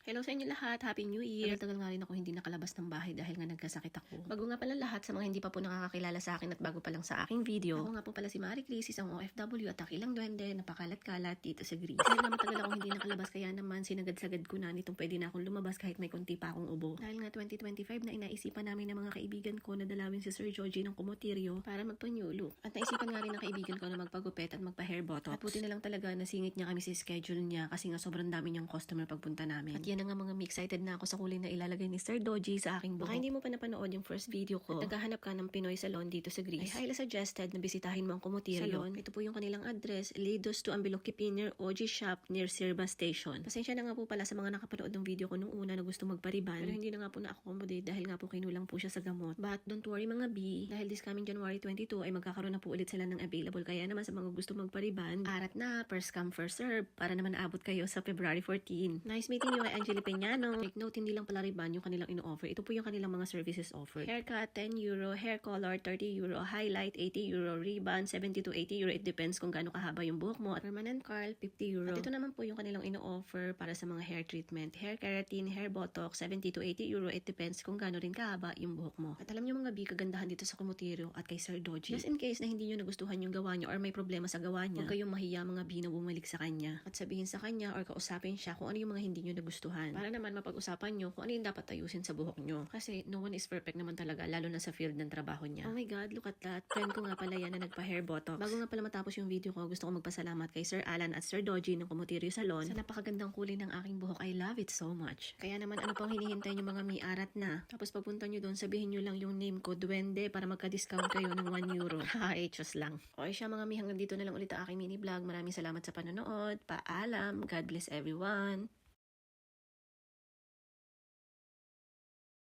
Hello sa inyo lahat, Happy New Year! Tagal nga rin ako hindi nakalabas ng bahay dahil nga nagkasakit ako. Bago nga pala lahat sa mga hindi pa po nakakakilala sa akin at bago pa lang sa aking video, ako nga po pala si Marie Cris, isang OFW at akilang duwende, napakalat-kalat dito sa Greece. Dahil nga matagal akong hindi nakalabas kaya naman sinagad-sagad ko na nitong pwede na akong lumabas kahit may konti pa akong ubo. Dahil nga 2025 na inaisipan namin ng mga kaibigan ko na dalawin si Sir Georgie ng Kumotiryo para magpa-new look. At naisipan nga rin ng kaibigan ko na magpagupit at magpa-hair botox. At buti na lang talaga nasingit niya kami sa schedule niya kasi nga sobrang dami niyang customer pagpunta namin. At yan na nga mga excited na ako sa kulay na ilalagay ni Sir Doji sa aking buhok. Baka hindi mo pa napanood yung first video ko at naghahanap ka ng Pinoy salon dito sa Greece, ay highly suggested na bisitahin mo ang Kumotiryo salon. Ito po yung kanilang address, Lidos to Ambiloki Pinner OG Shop near Sirba Station. Pasensya na nga po pala sa mga nakapanood ng video ko nung una na gusto magpariban, pero hindi na nga po na-accommodate dahil nga po kinulang po siya sa gamot. But don't worry mga B, dahil this coming January 22 ay magkakaroon na po ulit sila ng available. Kaya naman sa mga gusto magpariban, arat na, first come first serve para naman naabot kayo sa February 14. Nice meeting you kay Angeli Peñano. Take note, hindi lang pala riban yung kanilang ino-offer. Ito po yung kanilang mga services offered. Haircut, 10 euro. Hair color, 30 euro. Highlight, 80 euro. Ribbon, 70 to 80 euro. It depends kung gaano kahaba yung buhok mo. At permanent curl, 50 euro. At ito naman po yung kanilang ino-offer para sa mga hair treatment. Hair keratin, hair botox, 70 to 80 euro. It depends kung gaano rin kahaba yung buhok mo. At alam nyo mga B, kagandahan dito sa Kumotiryo at kay Sir Doji. Just in case na hindi nyo nagustuhan yung gawa nyo or may problema sa gawa niya, huwag kayong mahiya mga B na bumalik sa kanya. At sabihin sa kanya or kausapin siya kung ano yung mga hindi nyo nagustuhan. Para naman mapag-usapan nyo kung ano yung dapat ayusin sa buhok nyo. Kasi no one is perfect naman talaga, lalo na sa field ng trabaho niya. Oh my God, look at that. Friend ko nga pala yan na nagpa-hair botox. Bago nga pala matapos yung video ko, gusto ko magpasalamat kay Sir Alan at Sir Doji ng Kumotiryo Salon sa napakagandang kulay ng aking buhok. I love it so much. Kaya naman ano pang hinihintay nyo mga miarat na. Tapos pagpunta nyo doon, sabihin nyo lang yung name ko, Duwende, para magka-discount kayo ng 1 euro. Haha, just lang. Okay siya mga mi, hanggang dito na lang ulit ang aking mini vlog. Maraming salamat sa panonood. Paalam. God bless everyone.